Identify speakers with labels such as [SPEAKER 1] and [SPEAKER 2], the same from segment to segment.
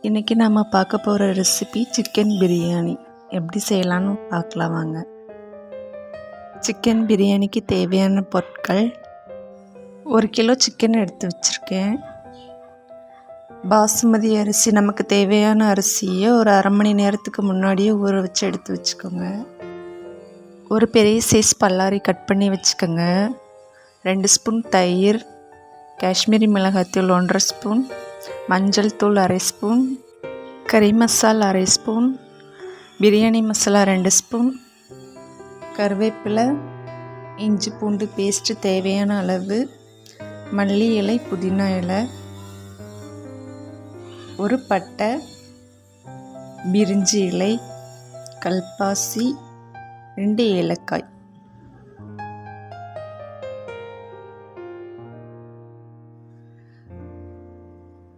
[SPEAKER 1] இன்றைக்கி நாம் பார்க்க போகிற ரெசிபி சிக்கன் பிரியாணி. எப்படி செய்யலான்னு பார்க்கலாம் வாங்க. சிக்கன் பிரியாணிக்கு தேவையான பொருட்கள்: 1 கிலோ சிக்கன் எடுத்து வச்சுருக்கேன். பாசுமதி அரிசி, நமக்கு தேவையான அரிசியை ஒரு அரை மணி நேரத்துக்கு முன்னாடியே ஊற வச்சு எடுத்து வச்சுக்கோங்க. ஒரு பெரிய சைஸ் பல்லாரி கட் பண்ணி வச்சுக்கோங்க. 2 ஸ்பூன் தயிர், காஷ்மீரி மிளகாய்த்தூள் 1.5 ஸ்பூன், மஞ்சள் தூள் 1/2 ஸ்பூன், கறி மசாலா 1/2 ஸ்பூன், பிரியாணி மசாலா 2 ஸ்பூன், கருவேப்பிலை, இஞ்சி பூண்டு பேஸ்ட்டு தேவையான அளவு, மல்லி இலை, புதினா இலை, ஒரு பட்டை, பிரிஞ்சி இலை, கல்பாசி, 2 ஏலக்காய்.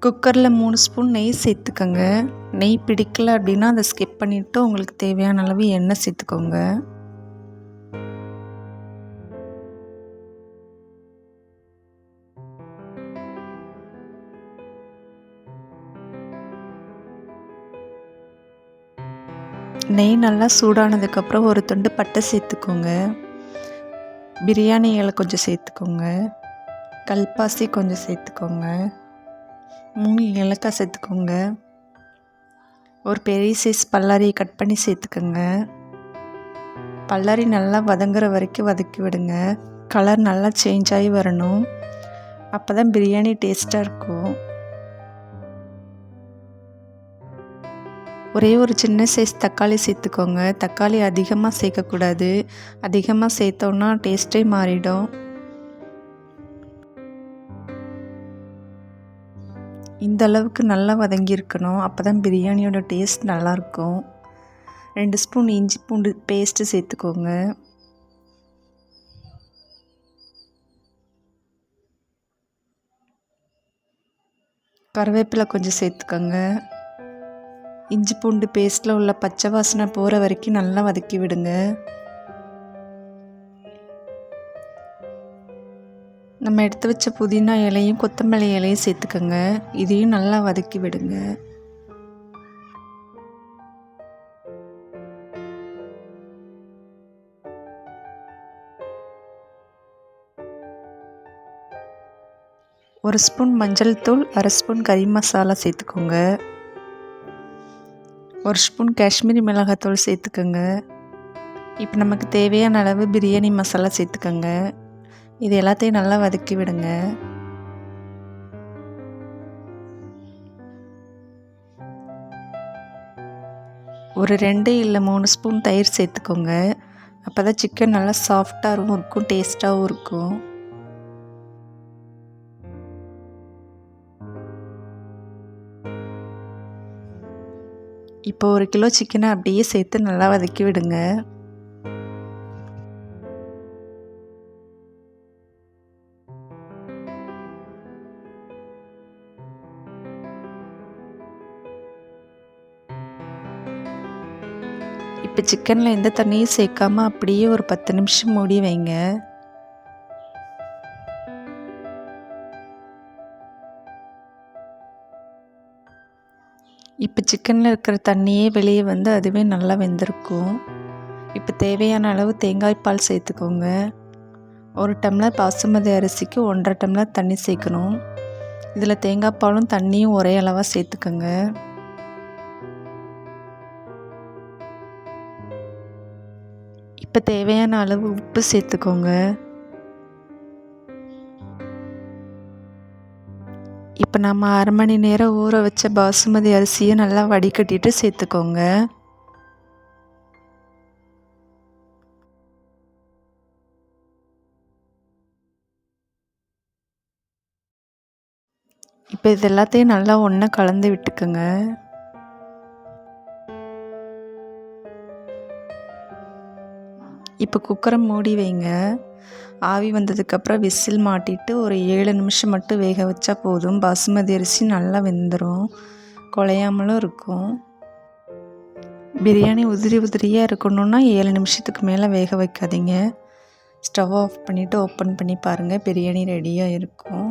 [SPEAKER 1] குக்கரில் 3 ஸ்பூன் நெய் சேர்த்துக்கோங்க. நெய் பிடிக்கல அப்படின்னா அதை ஸ்கிப் பண்ணிவிட்டு உங்களுக்கு தேவையான அளவு எண்ணெய் சேர்த்துக்கோங்க. நெய் நல்லா சூடானதுக்கப்புறம் ஒரு துண்டு பட்டை சேர்த்துக்கோங்க. பிரியாணி இலை கொஞ்சம் சேர்த்துக்கோங்க. கல்பாசி கொஞ்சம் சேர்த்துக்கோங்க. 3 ஏலக்காய் சேர்த்துக்கோங்க. ஒரு பெரிய சைஸ் பல்லாரியை கட் பண்ணி சேர்த்துக்கோங்க. பல்லாரி நல்லா வதங்குற வரைக்கும் வதக்கி விடுங்க. கலர் நல்லா சேஞ்ச் ஆகி வரணும். அப்போ தான் பிரியாணி டேஸ்ட்டாக இருக்கும். ஒரே ஒரு சின்ன சைஸ் தக்காளி சேர்த்துக்கோங்க. தக்காளி அதிகமாக சேர்க்கக்கூடாது. அதிகமாக சேர்த்தோன்னா டேஸ்ட்டே மாறிடும். இந்த அளவுக்கு நல்லா வதங்கியிருக்கணும். அப்போ தான் பிரியாணியோட டேஸ்ட் நல்லாயிருக்கும். 2 ஸ்பூன் இஞ்சி பூண்டு பேஸ்ட்டு சேர்த்துக்கோங்க. கருவேப்பிலை கொஞ்சம் சேர்த்துக்கோங்க. இஞ்சி பூண்டு பேஸ்ட்டில் உள்ள பச்சை வாசனை போகிற வரைக்கும் நல்லா வதக்கி விடுங்க. நம்ம எடுத்து வச்ச புதினா இலையும் கொத்தமல்லி இலையும் சேர்த்துக்கோங்க. இதையும் நல்லா வதக்கி விடுங்க. ஒரு ஸ்பூன் மஞ்சள் தூள், 1/2 ஸ்பூன் கறி மசாலா சேர்த்துக்கோங்க. 1 ஸ்பூன் காஷ்மீரி மிளகாய்த்தூள் சேர்த்துக்கோங்க. இப்போ நமக்கு தேவையான அளவு பிரியாணி மசாலா சேர்த்துக்கோங்க. இது எல்லாத்தையும் நல்லா வதக்கி விடுங்க. ஒரு 2 இல்லை 3 ஸ்பூன் தயிர் சேர்த்துக்கோங்க. அப்போ தான் சிக்கன் நல்லா சாஃப்டாகவும் இருக்கும், டேஸ்ட்டாகவும் இருக்கும். இப்போ 1 கிலோ சிக்கனை அப்படியே சேர்த்து நல்லா வதக்கி விடுங்க. இப்போ சிக்கனில் எந்த தண்ணியும் சேர்க்காமல் அப்படியே ஒரு 10 நிமிஷம் மூடி வைங்க. இப்போ சிக்கனில் இருக்கிற தண்ணியே வெளியே வந்து அதுவே நல்லா வெந்திருக்கும். இப்போ தேவையான அளவு தேங்காய் பால் சேர்த்துக்கோங்க. 1 டம்ளர் பாசுமதி அரிசிக்கு 1.5 டம்ளர் தண்ணி சேர்க்கணும். இதில் தேங்காய் பாலும் தண்ணியும் ஒரே அளவாக சேர்த்துக்கோங்க. இப்போ தேவையான அளவு உப்பு சேர்த்துக்கோங்க. இப்போ நம்ம அரை மணி நேரம் ஊற வச்ச பாசுமதி அரிசியை நல்லா வடிகட்டிட்டு சேர்த்துக்கோங்க. இப்போ இது எல்லாத்தையும் நல்லா ஒன்றா கலந்து விட்டுக்கோங்க. இப்போ குக்கரை மூடி வைங்க. ஆவி வந்ததுக்கப்புறம் விசில் மாட்டிட்டு ஒரு 7 நிமிஷம் மட்டும் வேக வச்சா போதும். பாசுமதி அரிசி நல்லா வெந்துடும், குழையாமலும் இருக்கும். பிரியாணி உதிரி உதிரியாக இருக்கணுன்னா 7 நிமிஷத்துக்கு மேலே வேக வைக்காதீங்க. ஸ்டவ் ஆஃப் பண்ணிவிட்டு ஓப்பன் பண்ணி பாருங்கள், பிரியாணி ரெடியாக இருக்கும்.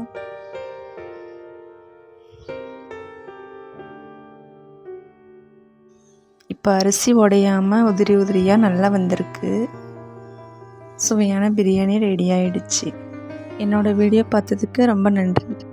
[SPEAKER 1] இப்போ அரிசி உடையாமல் உதிரி உதிரியாக நல்லா வந்திருக்கு. சுவையான பிரியாணி ரெடி ஆயிடுச்சு. என்னோடய வீடியோ பார்த்ததுக்கு ரொம்ப நன்றி.